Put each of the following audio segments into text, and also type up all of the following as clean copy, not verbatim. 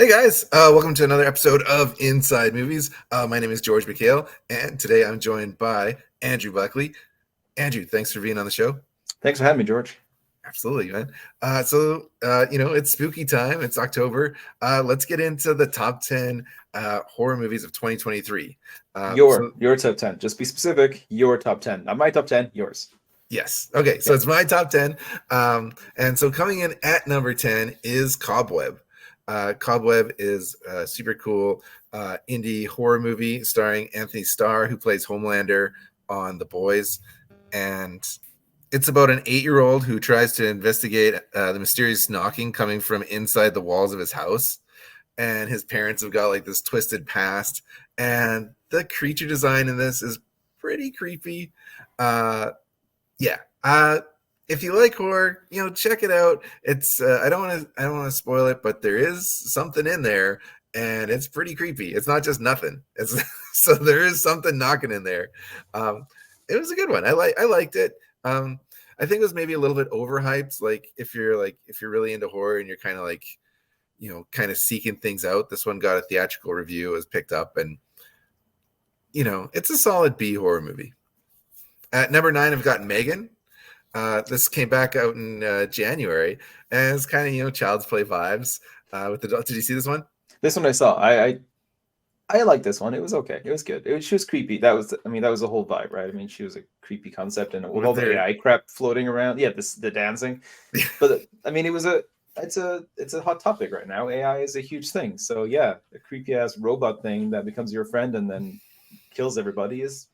Hey guys, welcome to another episode of Inside Movies. My name is George Michail, and today I'm joined by Andrew Buckley. Andrew, thanks for being on the show. Thanks for having me, George. Absolutely, man. It's spooky time. It's October. Let's get into the top 10 horror movies of 2023. Your top 10. Just be specific. Your top 10. Not my top 10, yours. Yes. Okay, so it's my top 10. And so coming in at number 10 is Cobweb. Cobweb is a super cool indie horror movie starring Anthony Starr, who plays Homelander on The Boys. And it's about an 8-year-old who tries to investigate the mysterious knocking coming from inside the walls of his house. And his parents have got like this twisted past. And the creature design in this is pretty creepy. If you like horror, check it out. It's I don't want to spoil it, but there is something in there, and it's pretty creepy. It's not just nothing. It's so there is something knocking in there. It was a good one. I liked it. I think it was maybe a little bit overhyped. Like if you're really into horror and you're kind of like, kind of seeking things out, this one got a theatrical review. It was picked up, and it's a solid B horror movie. At number 9, I've got Megan. This came back out in January, and it's kind of Child's Play vibes with the. Did you see this one? This one I saw. I like this one. It was okay. It was good. She was creepy. That was the whole vibe, right? I mean, she was a creepy concept, and with all the AI crap floating around. Yeah, the dancing. But I mean, it's a hot topic right now. AI is a huge thing. So yeah, a creepy ass robot thing that becomes your friend and then kills everybody it's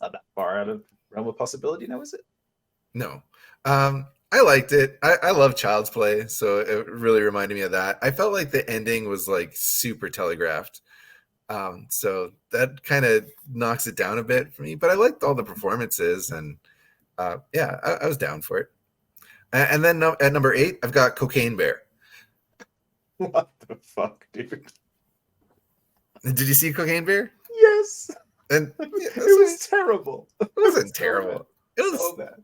not that far out of realm of possibility now, is it? No. I liked it. I love Child's Play, so it really reminded me of that. I felt like the ending was like super telegraphed. So that kind of knocks it down a bit for me, but I liked all the performances, and I was down for it. And then at number 8, I've got Cocaine Bear. What the fuck, dude? Did you see Cocaine Bear? Yes. And it was terrible. It wasn't terrible. It was so bad.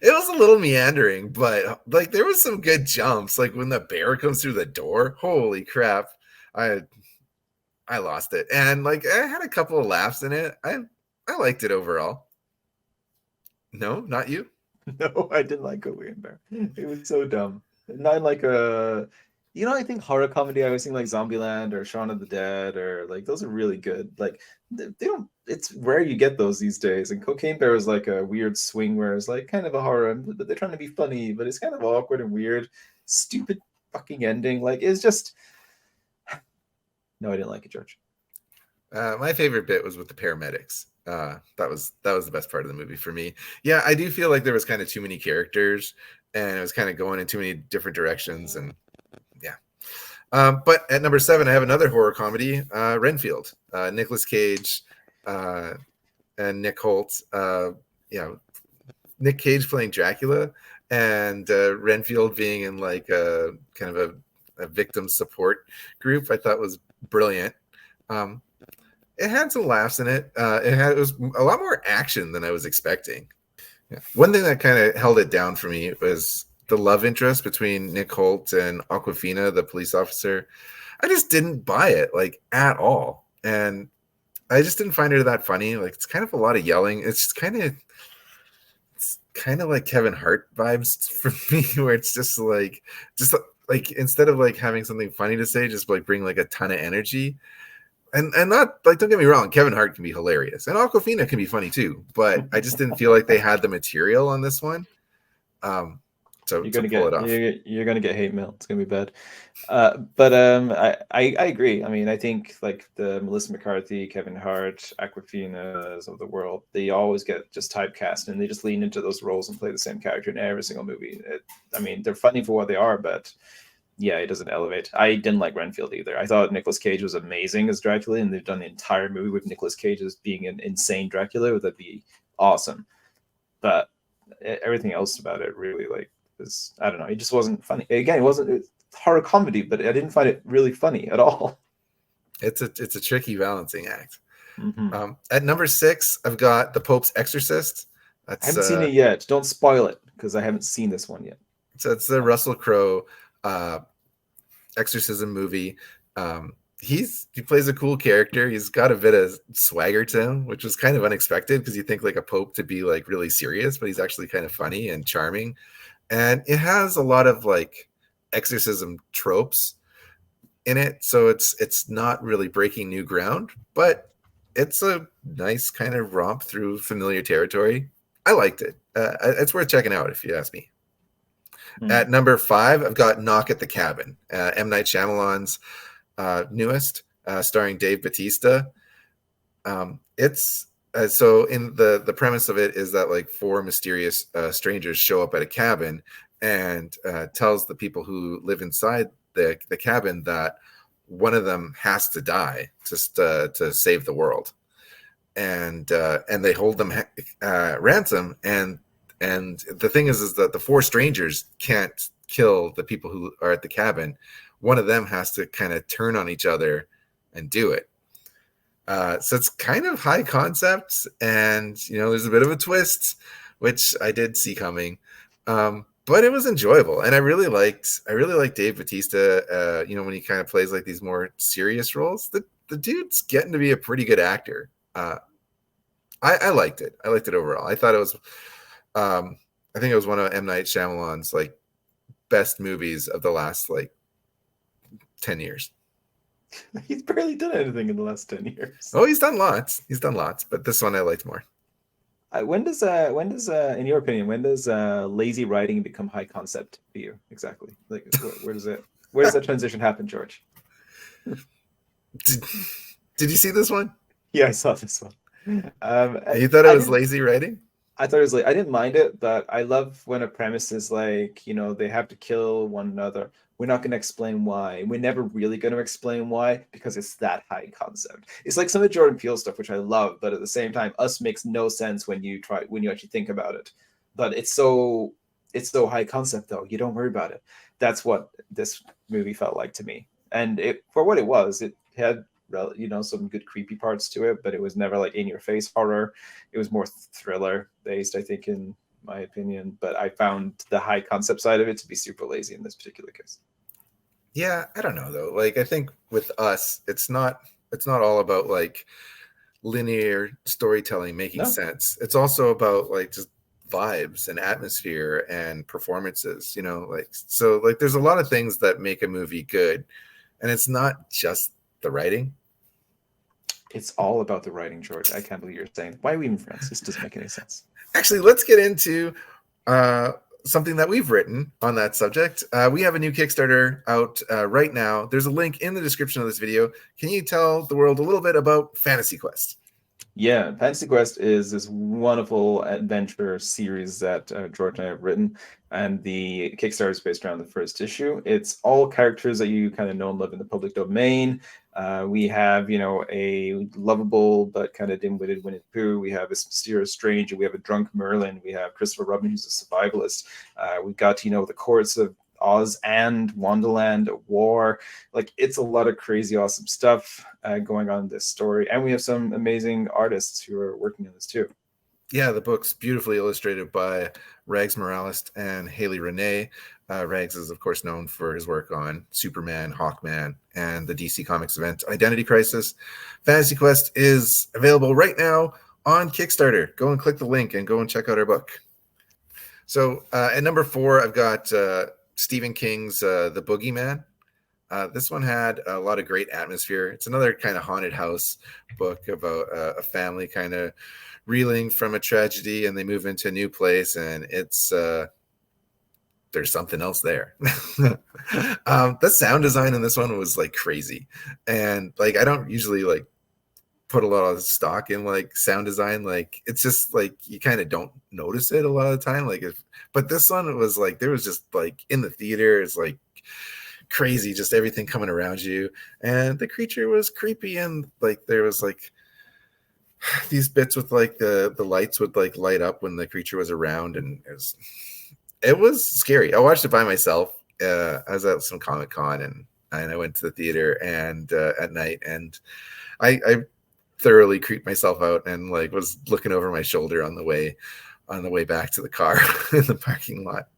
It was a little meandering, but like there was some good jumps. Like when the bear comes through the door, holy crap! I lost it, and like I had a couple of laughs in it. I liked it overall. No, not you. No, I didn't like Cocaine Bear. It was so dumb. Not like I think horror comedy. I always think like Zombieland or Shaun of the Dead, or like those are really good. Like they don't. It's rare you get those these days. And Cocaine Bear is like a weird swing where it's like kind of a horror, but they're trying to be funny, but it's kind of awkward and weird, stupid fucking ending. Like it's just. No, I didn't like it, George. My favorite bit was with the paramedics. That was the best part of the movie for me. Yeah, I do feel like there was kind of too many characters, and it was kind of going in too many different directions, and yeah. But at number 7, I have another horror comedy, Renfield. Nicolas Cage and Nick Holt. Nick Cage playing Dracula, and Renfield being in like a kind of a victim support group. I thought was brilliant. It had some laughs in it. It was a lot more action than I was expecting. Yeah. One thing that kind of held it down for me was the love interest between Nick Holt and Awkwafina, the police officer. I just didn't buy it like at all, and I just didn't find her that funny. Like it's kind of a lot of yelling. It's kind of like Kevin Hart vibes for me, where it's just like instead of like having something funny to say, just like bring like a ton of energy. And not like, don't get me wrong, Kevin Hart can be hilarious, and Awkwafina can be funny too. But I just didn't feel like they had the material on this one. So you're gonna get hate mail. It's gonna be bad. I agree. I mean, I think like the Melissa McCarthy, Kevin Hart, Awkwafina's of the world, they always get just typecast, and they just lean into those roles and play the same character in every single movie. I mean, they're funny for what they are, but yeah, it doesn't elevate. I didn't like Renfield either. I thought Nicolas Cage was amazing as Dracula, and they've done the entire movie with Nicolas Cage as being an insane Dracula. That'd be awesome. But everything else about it really was, I don't know. It just wasn't funny. Again, it wasn't horror comedy, but I didn't find it really funny at all. It's a tricky balancing act. Mm-hmm. At number 6, I've got The Pope's Exorcist. I haven't seen it yet. Don't spoil it because I haven't seen this one yet. So it's the Russell Crowe exorcism movie. He plays a cool character. He's got a bit of swagger to him, which was kind of unexpected because you think like a pope to be like really serious, but he's actually kind of funny and charming. And it has a lot of like exorcism tropes in it, so it's not really breaking new ground, but it's a nice kind of romp through familiar territory. I liked it. It's worth checking out if you ask me. At number 5, I've got Knock at the Cabin, M. Night Shyamalan's newest, starring Dave Bautista. It's so in the premise of it is that like 4 mysterious strangers show up at a cabin and tells the people who live inside the cabin that one of them has to die just to save the world, and they hold them ransom. And the thing is that the 4 strangers can't kill the people who are at the cabin. One of them has to kind of turn on each other and do it. So it's kind of high concepts, and there's a bit of a twist, which I did see coming. But it was enjoyable, and I really liked Dave Bautista. When he kind of plays like these more serious roles, the dude's getting to be a pretty good actor. I liked it. I liked it overall. I thought it was. I think it was one of M. Night Shyamalan's like best movies of the last like 10 years. He's barely done anything in the last 10 years. Oh, he's done lots, but this one I liked more. When does in your opinion, when does lazy writing become high concept for you exactly? Like where does that transition happen, George? Did you see this one? Yeah, I saw this one. You thought it was lazy writing? I thought it was like, I didn't mind it, but I love when a premise is like, they have to kill one another. We're not going to explain why. We're never really going to explain why because it's that high concept. It's like some of the Jordan Peele stuff, which I love, but at the same time, Us makes no sense when you actually think about it. But it's so high concept though. You don't worry about it. That's what this movie felt like to me. And for what it was, it had some good creepy parts to it, but it was never like in your face horror. It was more thriller based, I think, in my opinion. But I found the high concept side of it to be super lazy in this particular case. Yeah, I don't know though. Like I think with Us, it's not all about like linear storytelling making sense. It's also about like just vibes and atmosphere and performances, so like there's a lot of things that make a movie good, and it's not just the writing. It's all about the writing, George. I can't believe you're saying, why are we even friends? This doesn't make any sense. Actually, let's get into something that we've written on that subject. We have a new Kickstarter out right now. There's a link in the description of this video. Can you tell the world a little bit about Fantasy Quest? Yeah, Fantasy Quest is this wonderful adventure series that George and I have written, and the Kickstarter is based around the first issue. It's all characters that you kind of know and love in the public domain. We have, a lovable but kind of dim-witted Winnie the Pooh. We have a mysterious stranger. We have a drunk Merlin. We have Christopher Robin, who's a survivalist. We've got, the courts of Oz and Wonderland, war. Like, it's a lot of crazy awesome stuff going on in this story, and we have some amazing artists who are working on this too. Yeah, the book's beautifully illustrated by Rags Morales and Haley Renee. Rags is of course known for his work on Superman, Hawkman, and the DC Comics event Identity Crisis. Fantasy Quest is available right now on Kickstarter. Go and click the link and go and check out our book. So at number 4, I've got Stephen King's The Boogeyman. This one had a lot of great atmosphere. It's another kind of haunted house book about a family kind of reeling from a tragedy, and they move into a new place, and it's there's something else there. The sound design in this one was like crazy, and like I don't usually like put a lot of stock in like sound design. Like it's just like you kind of don't notice it a lot of the time. But this one was like there was just like in the theater, it's like crazy, just everything coming around you, and the creature was creepy, and like there was like these bits with like the lights would like light up when the creature was around, and it was scary. I watched it by myself. I was at some Comic-Con, and I went to the theater and at night, and I thoroughly creeped myself out and like was looking over my shoulder on the way back to the car in the parking lot.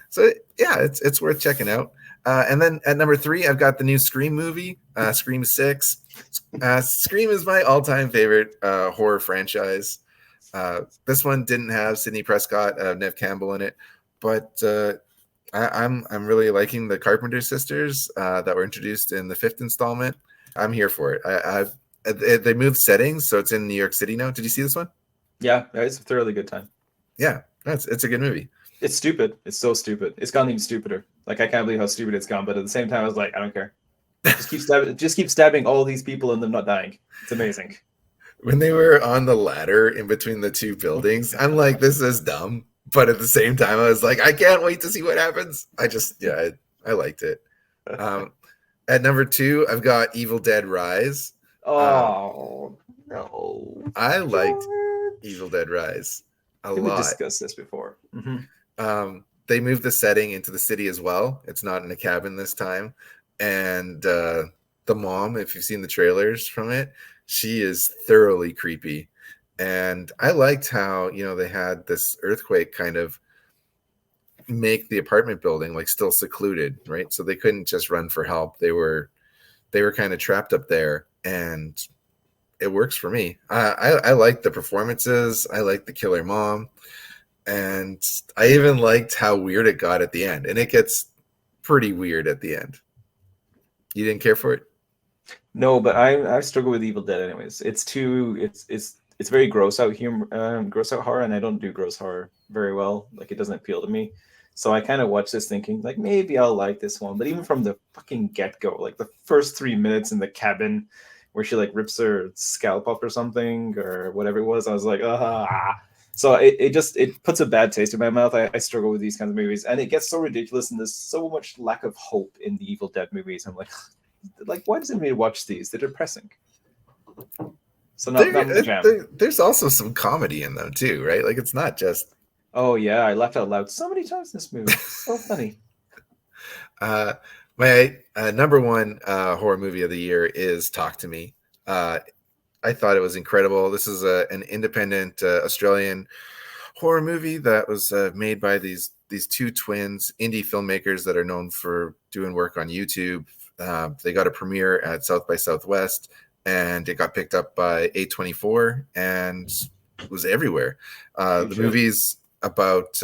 So yeah, it's worth checking out. And then at number 3, I've got the new Scream movie, Scream 6. Scream is my all-time favorite horror franchise. This one didn't have Sidney Prescott, Nev Campbell in it, but I'm really liking the Carpenter sisters that were introduced in the 5th installment. I'm here for it. They moved settings, so it's in New York City now. Did you see this one? Yeah, it's a thoroughly good time. Yeah, it's a good movie. It's stupid. It's so stupid. It's gone even stupider. Like, I can't believe how stupid it's gone. But at the same time, I was like, I don't care. Just keep stabbing all these people and them not dying. It's amazing. When they were on the ladder in between the 2 buildings, I'm like, this is dumb. But at the same time, I was like, I can't wait to see what happens. I liked it. At number 2, I've got Evil Dead Rise. Oh, no. I liked Evil Dead Rise a lot. We discussed this before. Mm-hmm. They moved the setting into the city as well. It's not in a cabin this time. And the mom, if you've seen the trailers from it, she is thoroughly creepy. And I liked how, they had this earthquake kind of make the apartment building like still secluded, right? So they couldn't just run for help. They were kind of trapped up there, and it works for me. I like the performances. I like the killer mom. And I even liked how weird it got at the end. And it gets pretty weird at the end. You didn't care for it? No, but I struggle with Evil Dead anyways. It's very gross out humor, gross out horror, and I don't do gross horror very well. Like, it doesn't appeal to me. So I kind of watch this thinking, like, maybe I'll like this one. But even from the fucking get-go, like the first 3 minutes in the cabin where she like rips her scalp off or something or whatever it was, I was like, ah. So it puts a bad taste in my mouth. I struggle with these kinds of movies, and it gets so ridiculous, and there's so much lack of hope in the Evil Dead movies. I'm like, why does anybody watch these? They're depressing. So not the jam. There's also some comedy in them too, right? Like, it's not just. Oh yeah, I laughed out loud so many times in this movie. It's so funny. My number 1 horror movie of the year is Talk to Me. I thought it was incredible. This is an independent Australian horror movie that was made by these 2 twins, indie filmmakers that are known for doing work on YouTube. They got a premiere at South by Southwest, and it got picked up by A24 and was everywhere. The movie's about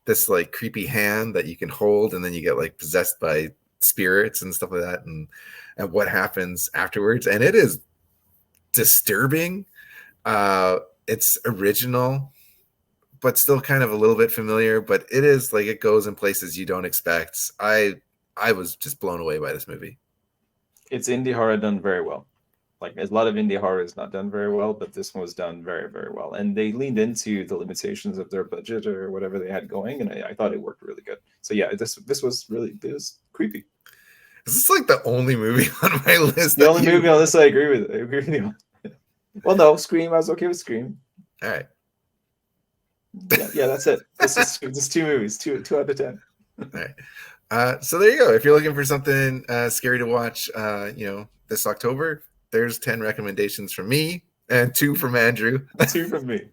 this like creepy hand that you can hold, and then you get like possessed by spirits and stuff like that, and what happens afterwards. And it is disturbing. It's original, but still kind of a little bit familiar. But it is like, it goes in places you don't expect. I was just blown away by this movie. It's indie horror done very well. Like, a lot of indie horror is not done very well, but this one was done very, very well. And they leaned into the limitations of their budget or whatever they had going, and I thought it worked really good. So yeah, this was creepy. Is this like the only movie on my list? The only movie on this I agree with. I agree with you. Well, no, Scream. I was okay with Scream. All right. Yeah, that's it. This is 2 movies, 2 out of 10. All right. So there you go. If you're looking for something scary to watch, this October, there's 10 recommendations from me and 2 from Andrew. 2 from me.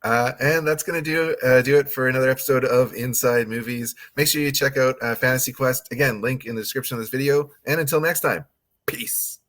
And that's going to do it for another episode of Inside Movies. Make sure you check out Fantasy Quest. Again, link in the description of this video. And until next time, peace.